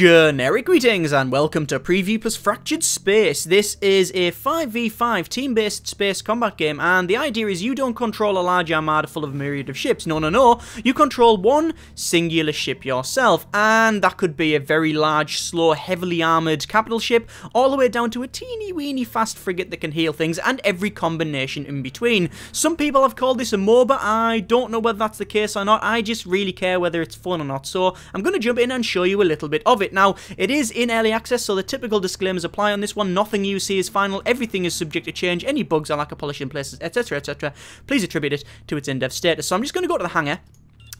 Generic greetings and welcome to Preview plus Fractured Space. This is a 5v5 team-based space combat game, and the idea is you don't control a large armada full of a myriad of ships. No. You control one singular ship yourself, and that could be a very large, slow, heavily armoured capital ship, all the way down to a teeny-weeny fast frigate that can heal things, and every combination in between. Some people have called this a MOBA. I don't know whether that's the case or not. I just really care whether it's fun or not, so I'm going to jump in and show you a little bit of it. Now, it is in early access, so the typical disclaimers apply on this one. Nothing you see is final. Everything is subject to change. Any bugs or lack of polish in places, etc., etc., please attribute it to its in-dev status. So I'm just going to go to the hangar,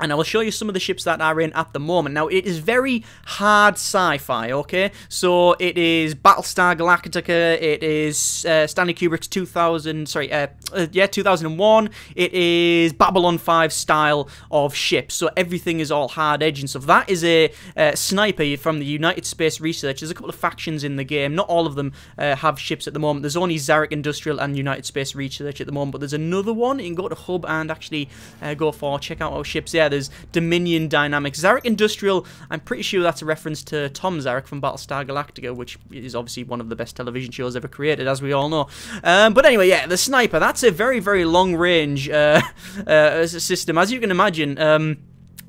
and I will show you some of the ships that are in at the moment. Now, it is very hard sci-fi, okay? So, it is Battlestar Galactica, it is Stanley Kubrick's 2001, it is Babylon 5 style of ships. So, everything is all hard-edged and stuff. That is a sniper from the United Space Research. There's a couple of factions in the game. Not all of them have ships at the moment. There's only Zarek Industrial and United Space Research at the moment, but there's another one. You can go to Hub and actually check out our ships. Yeah, there's Dominion Dynamics. Zarek Industrial, I'm pretty sure that's a reference to Tom Zarek from Battlestar Galactica, which is obviously one of the best television shows ever created, as we all know. But anyway, yeah, the sniper, that's a very, very long-range system. As you can imagine,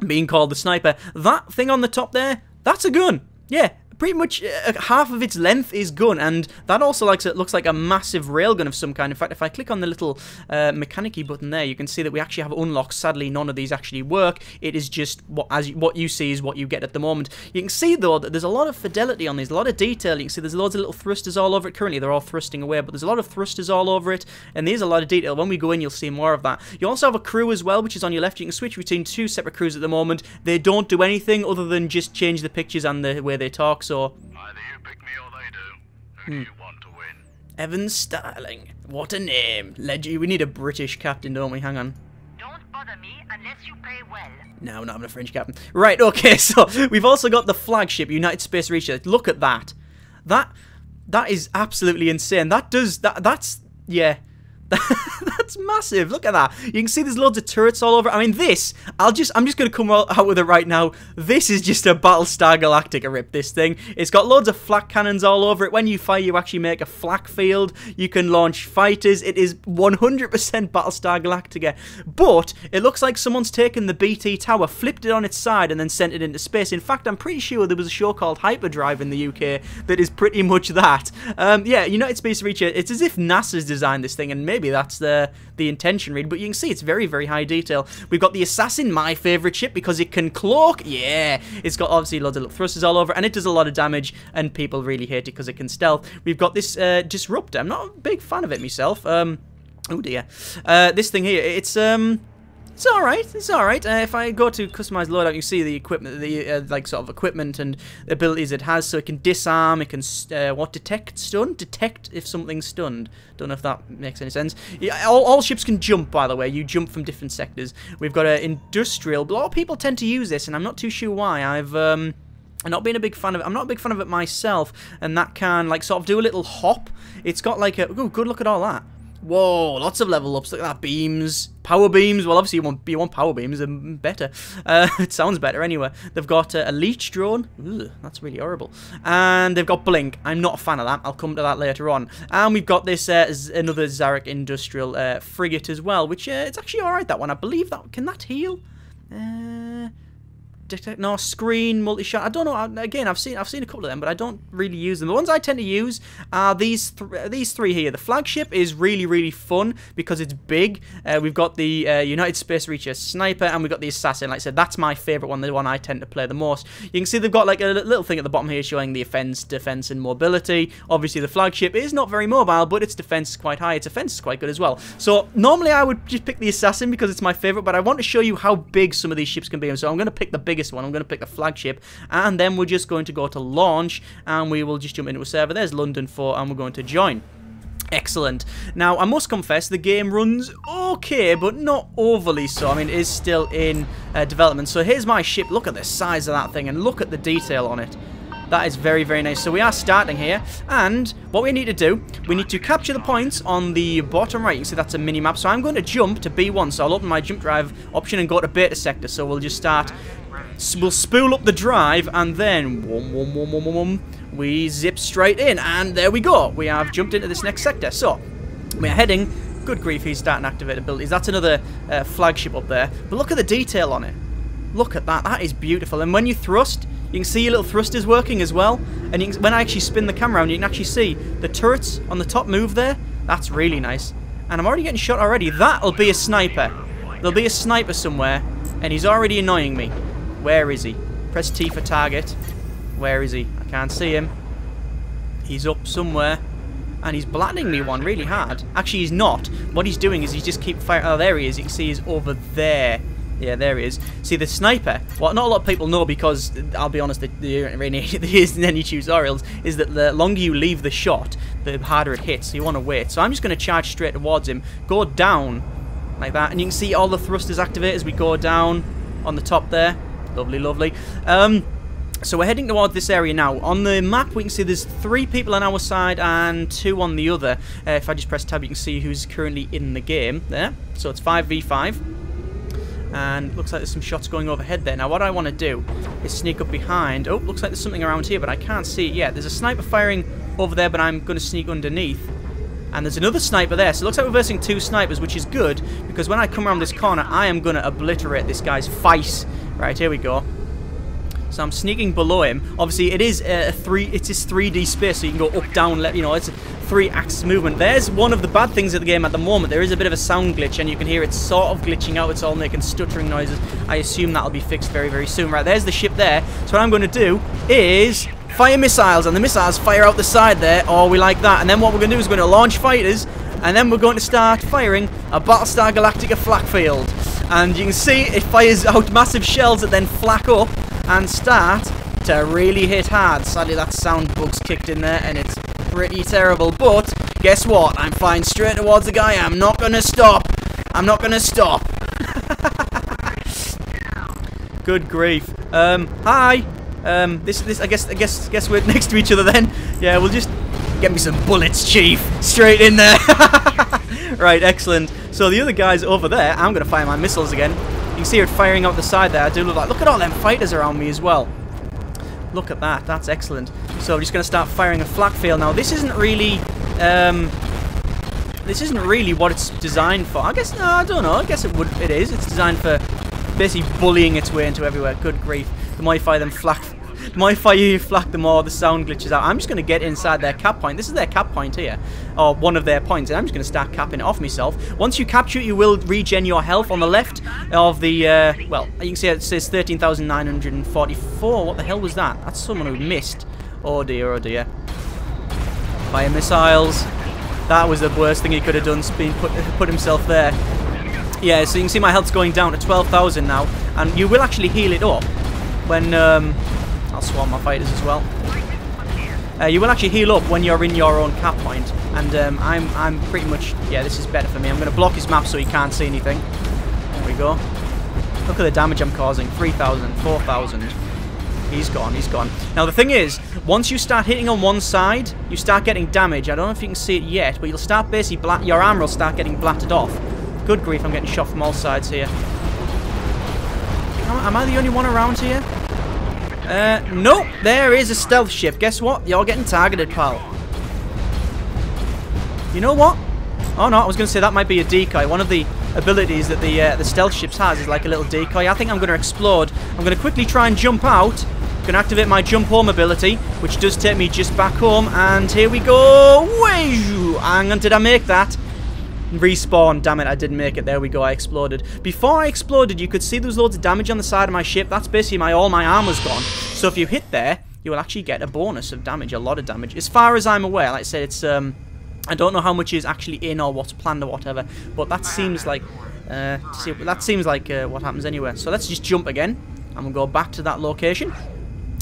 being called the sniper, that thing on the top there, that's a gun. Yeah. Pretty much half of its length is gun, and that also looks like a massive railgun of some kind. In fact, if I click on the little mechanic-y button there, you can see that we actually have unlocks. Sadly, none of these actually work. It is just what you see is what you get at the moment. You can see, though, that there's a lot of fidelity on these, a lot of detail. You can see there's loads of little thrusters all over it. Currently, they're all thrusting away, but there's a lot of thrusters all over it, and there's a lot of detail. When we go in, you'll see more of that. You also have a crew as well, which is on your left. You can switch between two separate crews at the moment. They don't do anything other than just change the pictures and the way they talk, so... Either you pick me or they do. Who do you want to win? Evan Starling. What a name. We need a British captain, don't we? Hang on. Don't bother me unless you pay well. No, we're not having a French captain. Right, okay, so we've also got the flagship, United Space Research. Look at that. That is absolutely insane. That's massive. Look at that. You can see there's loads of turrets all over. I mean, I'm just going to come out with it right now. This is just a Battlestar Galactica rip, this thing. It's got loads of flak cannons all over it. When you fire, you actually make a flak field. You can launch fighters. It is 100% Battlestar Galactica. But it looks like someone's taken the BT tower, flipped it on its side, and then sent it into space. In fact, I'm pretty sure there was a show called Hyperdrive in the UK that is pretty much that. Yeah, United Space Research, it's as if NASA's designed this thing, and maybe that's the intention, really, but you can see it's very, very high detail. We've got the Assassin, my favourite ship, because it can cloak. Yeah, it's got obviously loads of little thrusters all over, and it does a lot of damage, and people really hate it because it can stealth. We've got this Disruptor. I'm not a big fan of it myself. Oh dear. This thing here, it's alright. It's alright. If I go to customize loadout, you see the equipment, the sort of equipment and abilities it has. So it can disarm. It can detect stun. Detect if something's stunned. Don't know if that makes any sense. Yeah, all ships can jump. By the way, you jump from different sectors. We've got an industrial. A lot of people tend to use this, and I'm not too sure why. I'm not a big fan of it myself, and that can sort of do a little hop. It's got like a good look at all that. Whoa, lots of level ups. Look at that. Beams. Power beams. Well, obviously you want power beams. Better. It sounds better anyway. They've got a leech drone. Ugh, that's really horrible. And they've got blink. I'm not a fan of that. I'll come to that later on. And we've got this another Zarek Industrial frigate as well, which it's actually alright, that one. I believe that... Can that heal? No, screen, multi-shot. I don't know. Again, I've seen a couple of them, but I don't really use them. The ones I tend to use are these three here. The flagship is really, really fun because it's big. We've got the United Space Research Sniper, and we've got the Assassin. Like I said, that's my favourite one, the one I tend to play the most. You can see they've got like a little thing at the bottom here showing the defense, and mobility. Obviously, the flagship is not very mobile, but its defense is quite high. Its offense is quite good as well. So, normally I would just pick the Assassin because it's my favourite, but I want to show you how big some of these ships can be. So, I'm going to pick the biggest one. I'm going to pick the flagship, and then we're just going to go to launch, and we will just jump into a server. There's London 4, and we're going to join. Excellent. Now, I must confess, the game runs okay, but not overly so. I mean, it is still in development. So here's my ship. Look at the size of that thing, and look at the detail on it. That is very, very nice. So we are starting here, and what we need to do, we need to capture the points on the bottom right. You can see that's a mini-map. So I'm going to jump to B1, so I'll open my jump drive option and go to beta sector. So we'll just start we'll spool up the drive, and then we zip straight in, and there we go. We have jumped into this next sector. So we're heading. Good grief, he's starting to activate abilities. That's another flagship up there. But look at the detail on it. Look at that. That is beautiful. And when you thrust, you can see your little thrusters working as well. And you can, when I actually spin the camera around, you can actually see the turrets on the top move there. That's really nice. And I'm already getting shot already. That'll be a sniper. There'll be a sniper somewhere. And he's already annoying me. Where is he? Press T for target. Where is he? I can't see him. He's up somewhere. And he's blatting me one really hard. Actually, he's not. What he's doing is he's just keep firing. Oh, there he is. You can see he's over there. Yeah, there he is. See, the sniper, what not a lot of people know, because, I'll be honest, there isn't any tutorials, is that the longer you leave the shot, the harder it hits. So you want to wait. So I'm just going to charge straight towards him. Go down like that. And you can see all the thrusters activate as we go down on the top there. Lovely, lovely. So we're heading towards this area now. On the map, we can see there's 3 people on our side and 2 on the other. If I just press tab, you can see who's currently in the game there. So it's 5v5. And looks like there's some shots going overhead there. Now, what I want to do is sneak up behind. Oh, looks like there's something around here, but I can't see it yet. There's a sniper firing over there, but I'm going to sneak underneath. And there's another sniper there. So it looks like we're versing 2 snipers, which is good, because when I come around this corner, I am going to obliterate this guy's face. Right, here we go. So I'm sneaking below him. Obviously, it is it's this 3D space, so you can go up, down, left. You know, it's a 3-axis movement. There's one of the bad things of the game at the moment. There is a bit of a sound glitch, and you can hear it sort of glitching out. It's all making stuttering noises. I assume that'll be fixed very, very soon. Right, there's the ship there. So what I'm going to do is fire missiles, and the missiles fire out the side there. Oh, we like that. And then what we're going to do is we're going to launch fighters, and then we're going to start firing a Battlestar Galactica flak field. And you can see it fires out massive shells that then flak up and start to really hit hard. Sadly, that sound bug's kicked in there, and it's pretty terrible. But guess what? I'm flying straight towards the guy. I'm not gonna stop. I'm not gonna stop. Good grief. Hi. I guess we're next to each other then. Yeah, we'll just get me some bullets, Chief. Straight in there. Right, excellent. So the other guy's over there. I'm gonna fire my missiles again. You can see it firing out the side there. I do look like. Look at all them fighters around me as well. Look at that. That's excellent. So we're just going to start firing a flak field now. This isn't really what it's designed for. I guess no, I don't know. I guess it would. It is. It's designed for basically bullying its way into everywhere. Good grief. The more you fire them flak, the more you fire flak, the more the sound glitches out. I'm just going to get inside their cap point. This is their cap point here, or one of their points, and I'm just going to start capping it off myself. Once you capture it, you will regen your health. On the left of the, well, you can see it says 13,944. What the hell was that? That's someone who missed. Oh dear, oh dear. Fire missiles. That was the worst thing he could have done, being put himself there. Yeah, so you can see my health's going down to 12,000 now, and you will actually heal it up when, I'll swarm my fighters as well. You will actually heal up when you're in your own cap point, and I'm pretty much, yeah, this is better for me. I'm going to block his map so he can't see anything. There we go. Look at the damage I'm causing. 3,000, 4,000. He's gone, he's gone. Now the thing is, once you start hitting on one side, you start getting damage. I don't know if you can see it yet, but you'll start basically, your armor will start getting blatted off. Good grief, I'm getting shot from all sides here. Am I the only one around here? Nope, there is a stealth ship. Guess what? You're getting targeted, pal. You know what? Oh no, I was going to say that might be a decoy. One of the abilities that the stealth ships has is like a little decoy. I think I'm going to explode. I'm going to quickly try and jump out. I'm going to activate my jump home ability, which does take me just back home. And here we go. Hang on, did I make that? Respawn, damn it, I didn't make it. There we go, I exploded. Before I exploded, you could see there was loads of damage on the side of my ship. That's basically all my armor's gone. So if you hit there, you will actually get a bonus of damage, a lot of damage. As far as I'm aware, like I said, it's I don't know how much is actually in or what's planned or whatever, but that seems like what happens anyway. So let's just jump again, and we'll go back to that location.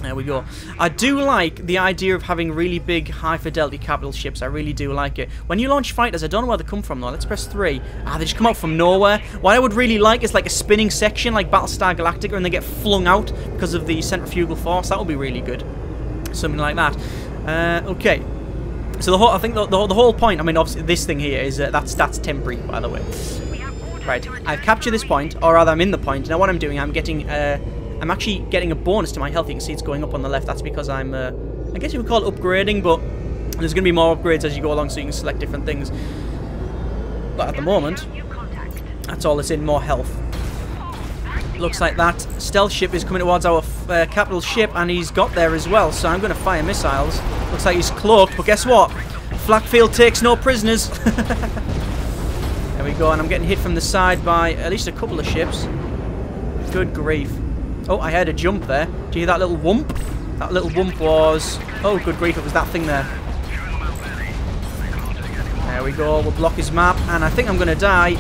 There we go. I do like the idea of having really big, high-fidelity capital ships. I really do like it. When you launch fighters, I don't know where they come from, though. Let's press 3. Ah, they just come out from nowhere. What I would really like is like a spinning section, like Battlestar Galactica, and they get flung out because of the centrifugal force. That would be really good. Something like that. Okay. So I think the whole point, I mean, obviously, this thing here is, that's temporary, by the way. Right. I've captured this point, or rather, I'm in the point. Now, what I'm doing, I'm getting... I'm actually getting a bonus to my health. You can see it's going up on the left. That's because I'm, I guess you would call it upgrading, but there's going to be more upgrades as you go along, so you can select different things. But at the moment, that's all that's in, more health. Looks like that stealth ship is coming towards our capital ship, and he's got there as well, so I'm going to fire missiles. Looks like he's cloaked, but guess what? Flakfield takes no prisoners. There we go, and I'm getting hit from the side by at least a couple of ships. Good grief. Oh, I heard a jump there. Do you hear that little whoomp? That little whoomp was... Oh, good grief, it was that thing there. There we go, we'll block his map, and I think I'm going to die.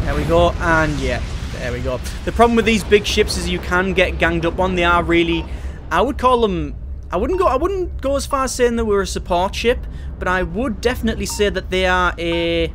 There we go, and yeah, there we go. The problem with these big ships is you can get ganged up on. They are really... I would call them... I wouldn't go as far as saying they were a support ship, but I would definitely say that they are a...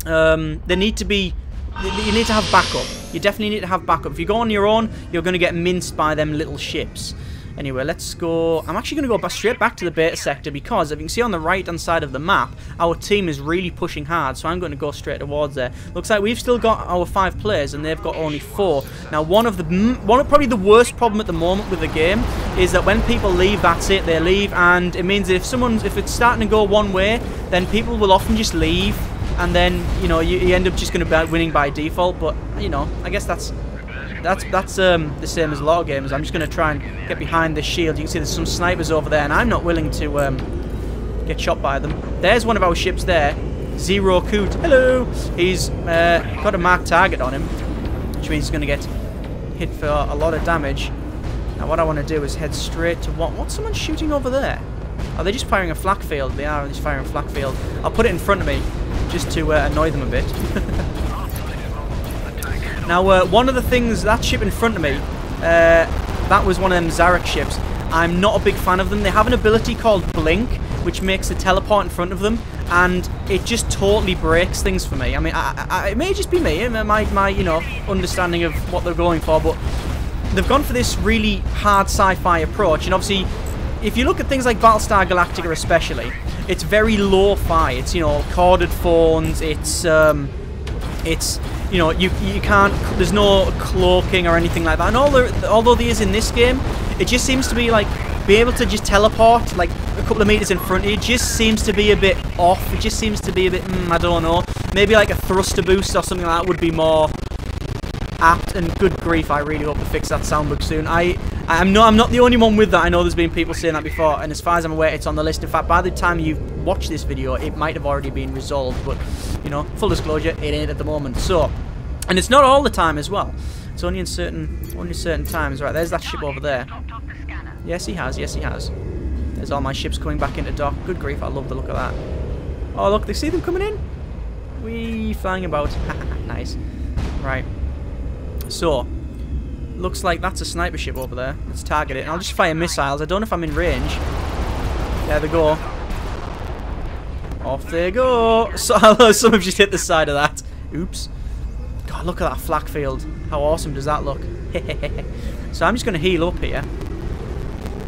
they need to be... You need to have backup. You definitely need to have backup. If you go on your own, you're going to get minced by them little ships. Anyway, let's go... I'm actually going to go straight back to the beta sector because, if you can see on the right-hand side of the map, our team is really pushing hard, so I'm going to go straight towards there. Looks like we've still got our 5 players, and they've got only 4. Now, probably the worst problem at the moment with the game is that when people leave, that's it, they leave, and it means that if it's starting to go one way, then people will often just leave, and then, you know, you end up just going to be winning by default, but, you know, I guess that's the same as a lot of games. I'm just going to try and get behind this shield. You can see there's some snipers over there, and I'm not willing to get shot by them. There's one of our ships there. Zero Coot. Hello! He's got a marked target on him, which means he's going to get hit for a lot of damage. Now what I want to do is head straight to what's someone shooting over there? Are they just firing a flak field? They are just firing a flak field. I'll put it in front of me just to annoy them a bit. Now, one of the things, that ship in front of me, that was one of them Zarek ships. I'm not a big fan of them. They have an ability called Blink, which makes a teleport in front of them, and it just totally breaks things for me. I mean, it may just be me, my you know, understanding of what they're going for, but they've gone for this really hard sci-fi approach, and obviously, if you look at things like Battlestar Galactica especially, it's very lo-fi. It's, you know, corded phones, it's you know, you can't, there's no cloaking or anything like that. And although there is in this game, it just seems to be like, be able to just teleport like a couple of meters in front of you just seems to be a bit off. It just seems to be a bit, I don't know. Maybe like a thruster boost or something like that would be more apt. And good grief, I really hope to fix that sound bug soon. I'm not the only one with that. I know there's been people saying that before, and as far as I'm aware, it's on the list. In fact, by the time you watch this video, it might have already been resolved, but, you know, full disclosure, it ain't at the moment. So, and it's not all the time as well. It's only in certain times. Right, there's that ship over there. Yes, he has. Yes, he has. There's all my ships coming back into dock. Good grief, I love the look of that. Oh, look, they see them coming in? Wee, flying about. Nice. Right. So, looks like that's a sniper ship over there. Let's target it. And I'll just fire missiles. I don't know if I'm in range. There they go. Off they go. So, some have just hit the side of that. Oops. God, look at that flak field. How awesome does that look? So I'm just going to heal up here.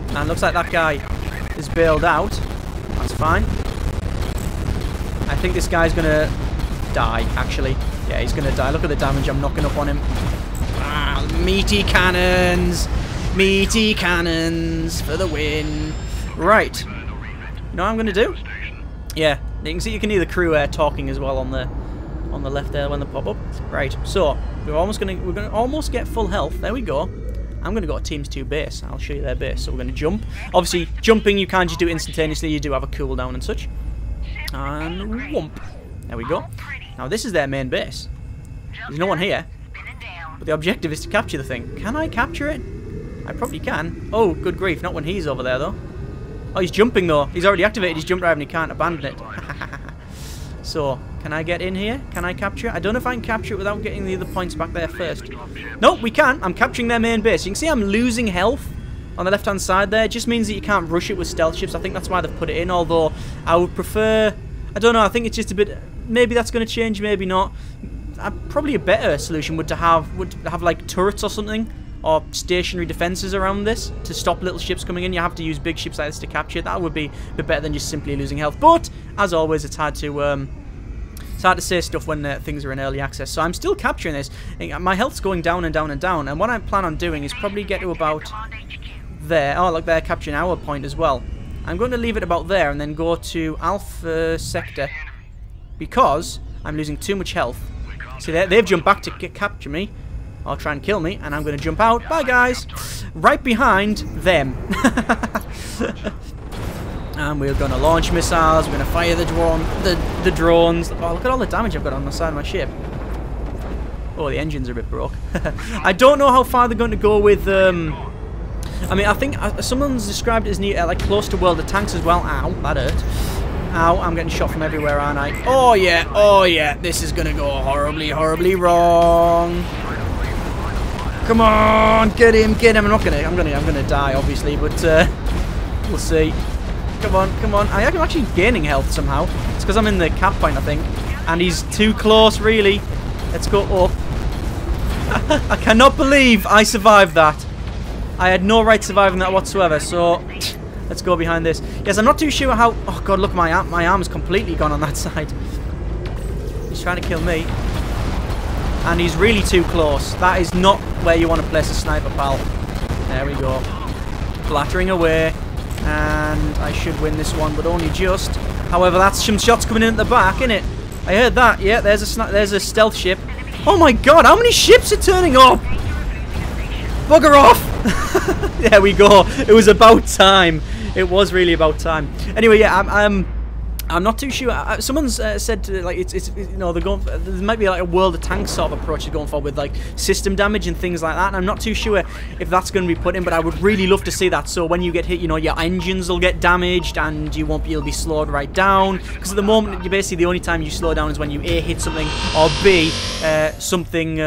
And looks like that guy is bailed out. That's fine. I think this guy's going to die, actually. Yeah, he's going to die. Look at the damage I'm knocking up on him. Ah, meaty cannons! Meaty cannons for the win! Right. You know what I'm going to do? Yeah, you can see you can hear the crew talking as well on the left there when they pop up. Right, so we're gonna almost get full health. There we go. I'm gonna go to Teams 2 base. I'll show you their base. So we're gonna jump. Obviously, jumping you can't just do it instantaneously. You do have a cooldown and such. And whoomp. There we go. Now this is their main base. There's no one here. But the objective is to capture the thing. Can I capture it? I probably can. Oh, good grief. Not when he's over there, though. Oh, he's jumping, though. He's already activated his jump drive and he can't abandon it. So, can I get in here? Can I capture it? I don't know if I can capture it without getting the other points back there first. Nope, we can. I'm capturing their main base. You can see I'm losing health on the left-hand side there. It just means that you can't rush it with stealth ships. I think that's why they've put it in, although I would prefer... I don't know, I think it's just a bit... Maybe that's going to change, maybe not. Probably a better solution would have like turrets or something, or stationary defenses around this to stop little ships coming in. You have to use big ships like this to capture it. That would be a bit better than just simply losing health. But as always, it's hard to hard to say stuff when things are in early access. So I'm still capturing this. My health's going down and down and down. And what I plan on doing is probably get to about there. Oh, look, they're capturing our point as well. I'm going to leave it about there and then go to Alpha Sector because I'm losing too much health. See, they've jumped back to capture me or try and kill me, and I'm going to jump out. Bye, guys. Right behind them. And we're going to launch missiles. We're going to fire the drones. Oh, look at all the damage I've got on the side of my ship. Oh, the engines are a bit broke. I don't know how far they're going to go with... I mean, I think someone's described it as near, like close to World of Tanks as well. Ow, that hurt. Ow, I'm getting shot from everywhere, aren't I? Oh yeah, this is gonna go horribly, horribly wrong. Come on, get him. I'm gonna die, obviously, but we'll see. Come on. I'm actually gaining health somehow. It's because I'm in the cap point, I think, and he's too close, really. Let's go up. I cannot believe I survived that. I had no right surviving that whatsoever, so let's go behind this. Yes, I'm not too sure how... Oh, God, look, my arm's completely gone on that side. He's trying to kill me. And he's really too close. That is not where you want to place a sniper, pal. There we go. Blattering away. And I should win this one, but only just. However, that's some shots coming in at the back, innit? I heard that. Yeah, there's a stealth ship. Oh, my God, how many ships are turning up? Bugger off! There we go. It was about time. It was really about time. Anyway, yeah, I'm not too sure. Someone's said like it's you know they're going. There might be like a World of Tanks sort of approach going forward with like system damage and things like that. And I'm not too sure if that's going to be put in, but I would really love to see that. So when you get hit, you know your engines will get damaged and you won't be able to be slowed right down. Because at the moment, you basically the only time you slow down is when you A, hit something, or B, something.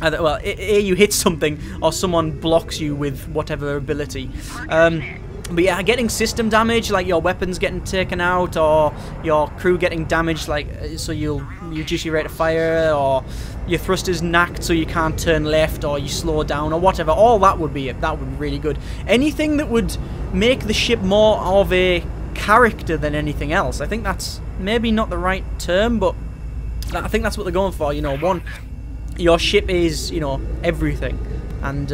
Well, A, you hit something, or someone blocks you with whatever ability. But yeah, getting system damage, like your weapons getting taken out, or your crew getting damaged, like so you reduce your rate of fire, or your thrusters knacked so you can't turn left, or you slow down, or whatever. All that would be it. That would be really good. Anything that would make the ship more of a character than anything else. I think that's maybe not the right term, but I think that's what they're going for. You know, your ship is, you know, everything, and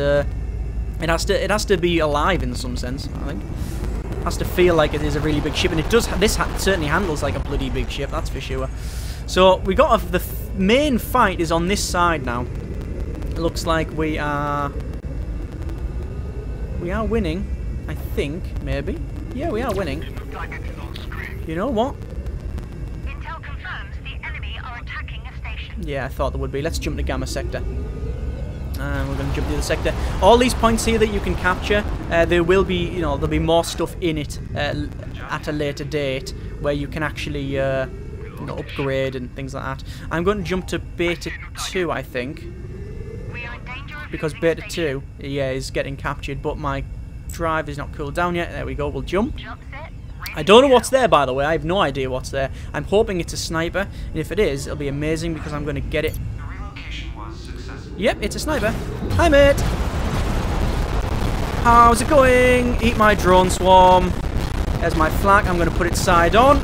it has to be alive in some sense. I think it has to feel like it is a really big ship, and it does. This certainly handles like a bloody big ship, that's for sure. So we got the main fight is on this side now. It looks like we are winning. I think maybe. Yeah, we are winning. You know what? Intel confirms the enemy are attacking a station. Yeah, I thought there would be. Let's jump to Gamma Sector. And we're going to jump to the other sector. All these points here that you can capture, there will be, you know, there'll be more stuff in it at a later date where you can actually, you know, upgrade and things like that. I'm going to jump to Beta 2, I think, because Beta 2, yeah, is getting captured, but my drive is not cooled down yet. There we go. We'll jump. I don't know what's there, by the way. I have no idea what's there. I'm hoping it's a sniper, and if it is, it'll be amazing because I'm going to get it. Yep, it's a sniper. Hi, mate. How's it going? Eat my drone swarm. There's my flak. I'm going to put it side on.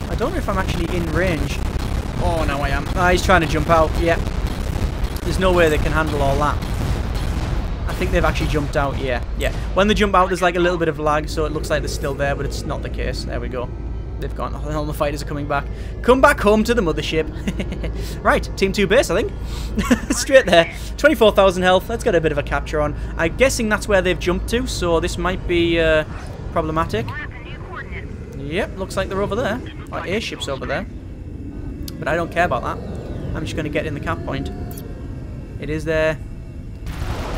I don't know if I'm actually in range. Oh, no, I am. Ah, he's trying to jump out. Yep. There's no way they can handle all that. I think they've actually jumped out. Yeah, yeah. When they jump out, there's like a little bit of lag, so it looks like they're still there, but it's not the case. There we go. They've gone. All the fighters are coming back. Come back home to the mothership. Right, Team 2 base, I think. Straight there. 24,000 health. Let's get a bit of a capture on. I'm guessing that's where they've jumped to, so this might be problematic. Yep, looks like they're over there. Our airship's over there. But I don't care about that. I'm just going to get in the cap point. It is their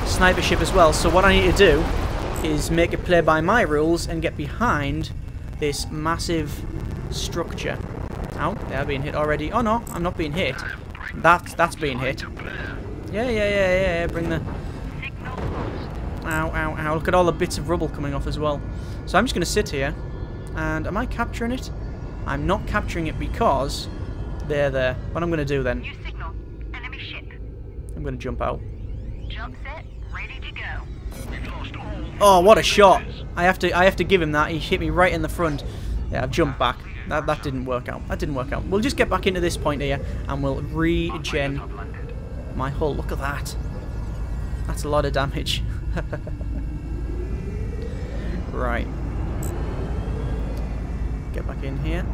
sniper ship as well, so what I need to do is make it play by my rules and get behind this massive structure. Ow, they are being hit already. Oh no, I'm not being hit. That's being hit. Yeah, bring the... Ow. Look at all the bits of rubble coming off as well. So I'm just going to sit here. And am I capturing it? I'm not capturing it because they're there. What I'm going to do then? New signal. Enemy ship. I'm going to jump out. Jump set. Ready to go. Oh, what a shot! I have to give him that. He hit me right in the front. Yeah, I've jumped back. That didn't work out. That didn't work out. We'll just get back into this point here, and we'll regen my hull. Look at that. That's a lot of damage. Right. Get back in here.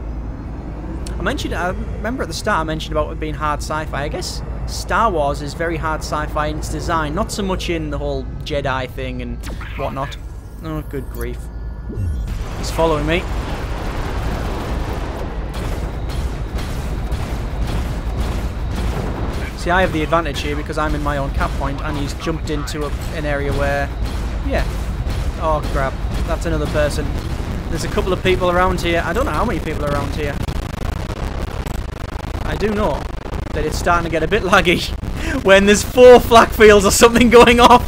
I remember at the start I mentioned about it being hard sci-fi. I guess Star Wars is very hard sci-fi in its design, not so much in the whole Jedi thing and whatnot. Oh, good grief. He's following me. See, I have the advantage here because I'm in my own cap point and he's jumped into an area where... Yeah. Oh, crap. That's another person. There's a couple of people around here. I don't know how many people are around here. I do know that it's starting to get a bit laggy when there's 4 flak fields or something going off.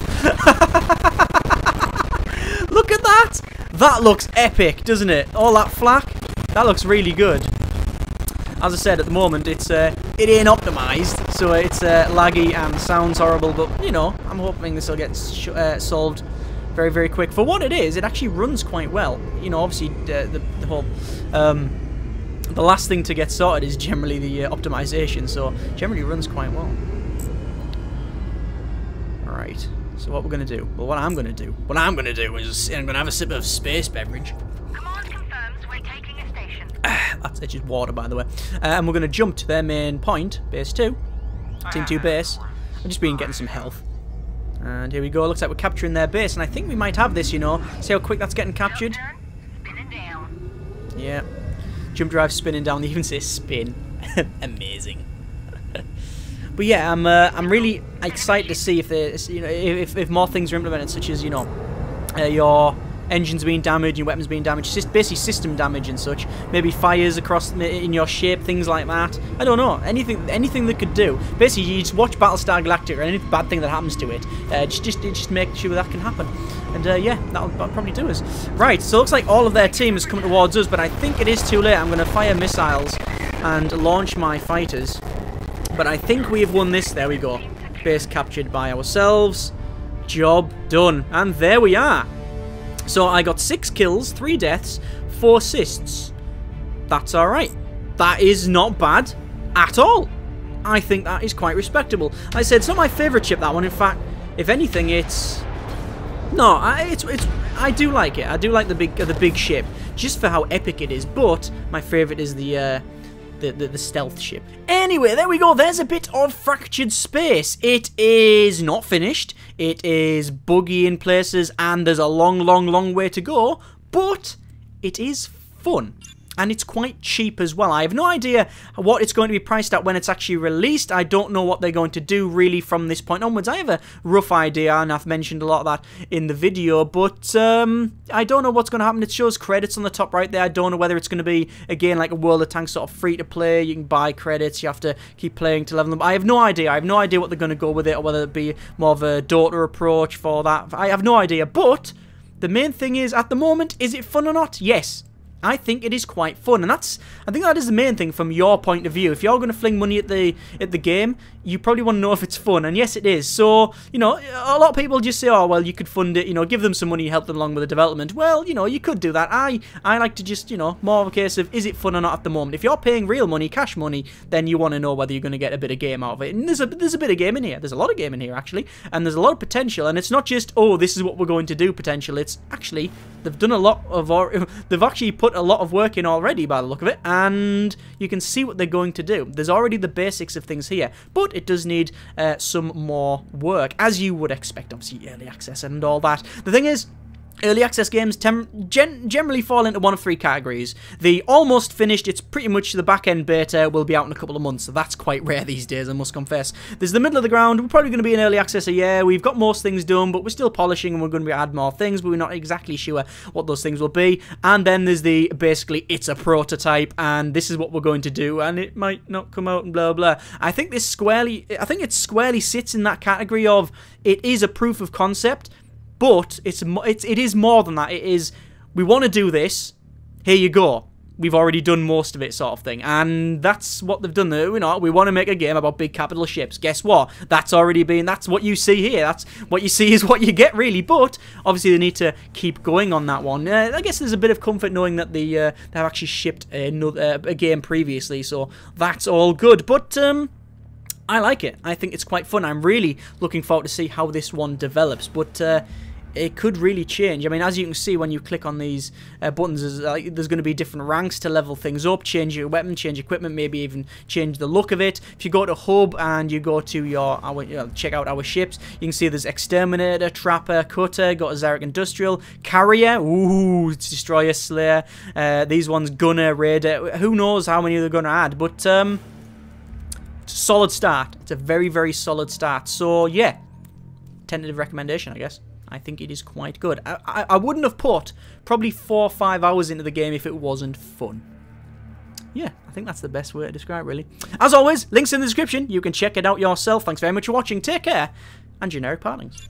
Look at that! That looks epic, doesn't it? All that flak. That looks really good. As I said, at the moment, it ain't optimized, so it's laggy and sounds horrible, but, you know, I'm hoping this will get solved very, very quick. For what it is, it actually runs quite well. You know, obviously, the whole... the last thing to get sorted is generally the optimization, so generally runs quite well. Alright, so what we're going to do? Well, what I'm going to do is I'm going to have a sip of space beverage. Command confirms we're taking a station. That's just water, by the way. And we're going to jump to their main point, base 2. Team 2 base. I've just been getting some health. And here we go. Looks like we're capturing their base, and I think we might have this, you know. See how quick that's getting captured? Spinning down. Yeah. Jump drive spinning down. They even say spin. Amazing. But yeah, I'm really excited to see if there's, you know, if more things are implemented, such as, you know, your engines being damaged, your weapons being damaged, just basically system damage and such. Maybe fires across in your shape, things like that. I don't know. Anything that could do. Basically, you just watch Battlestar Galactica, and any bad thing that happens to it, just make sure that can happen. And yeah, that'll probably do us. Right, so it looks like all of their team is coming towards us, but I think it is too late. I'm going to fire missiles and launch my fighters. But I think we have won this. There we go. Base captured by ourselves. Job done. And there we are. So I got 6 kills, 3 deaths, 4 assists. That's alright. That is not bad at all. I think that is quite respectable. Like I said, it's not my favourite ship, that one. In fact, if anything, it's... No, I do like it. I do like the big ship, just for how epic it is. But my favourite is the stealth ship. Anyway, there we go. There's a bit of Fractured Space. It is not finished. It is buggy in places, and there's a long way to go. But it is fun. And it's quite cheap as well. I have no idea what it's going to be priced at when it's actually released. I don't know what they're going to do really from this point onwards. I have a rough idea, and I've mentioned a lot of that in the video, but I don't know what's going to happen. It shows credits on the top right there. I don't know whether it's going to be, again, like a World of Tanks sort of free-to-play. You can buy credits. You have to keep playing to level them. I have no idea. I have no idea what they're going to go with it, or whether it be more of a Dota approach for that. I have no idea, but the main thing is, at the moment, is it fun or not? Yes. I think it is quite fun, and I think that is the main thing from your point of view. If you're going to fling money at the game, you probably want to know if it's fun, and yes, it is. So, you know, a lot of people just say, oh, well, you could fund it, you know, give them some money, help them along with the development. Well, you know, you could do that. I like to just, you know, more of a case of, is it fun or not at the moment? If you're paying real money, cash money, then you want to know whether you're going to get a bit of game out of it. And there's a bit of game in here. There's a lot of game in here, actually, and there's a lot of potential, and it's not just, oh, this is what we're going to do potential. It's actually, they've done a lot of, they've actually put a lot of work in already by the look of it, and you can see what they're going to do. There's already the basics of things here, but it does need some more work, as you would expect. Obviously, early access and all that. The thing is, early access games generally fall into one of 3 categories. The almost finished, it's pretty much the back-end beta, will be out in a couple of months, so that's quite rare these days, I must confess. There's the middle of the ground. We're probably going to be in early access a year. We've got most things done, but we're still polishing, and we're going to add more things, but we're not exactly sure what those things will be. And then there's the, basically, it's a prototype, and this is what we're going to do, and it might not come out, and blah, blah. I think it squarely sits in that category of, it is a proof of concept, but it is more than that. It is, we want to do this, here you go. we've already done most of it, sort of thing. And that's what they've done there. You know, we want to make a game about big capital ships. Guess what? That's already been, that's what you see here. That's what you see is what you get, really. But obviously they need to keep going on that one. I guess there's a bit of comfort knowing that they've actually shipped a game previously, so that's all good. But I like it. I think it's quite fun. I'm really looking forward to see how this one develops. But it could really change. I mean, as you can see when you click on these buttons, there's going to be different ranks to level things up, change your weapon, change equipment, maybe even change the look of it. If you go to hub and you go to check out our ships, you can see there's Exterminator, Trapper, Cutter, got a Zarek Industrial, Carrier, ooh, Destroyer, Slayer, these ones Gunner, Raider, who knows how many they're going to add, but it's a solid start. It's a very, very solid start. So yeah, tentative recommendation, I guess. I think it is quite good. I wouldn't have put probably 4 or 5 hours into the game if it wasn't fun. Yeah, I think that's the best way to describe it, really. As always, links in the description. You can check it out yourself. Thanks very much for watching. Take care, and generic partings.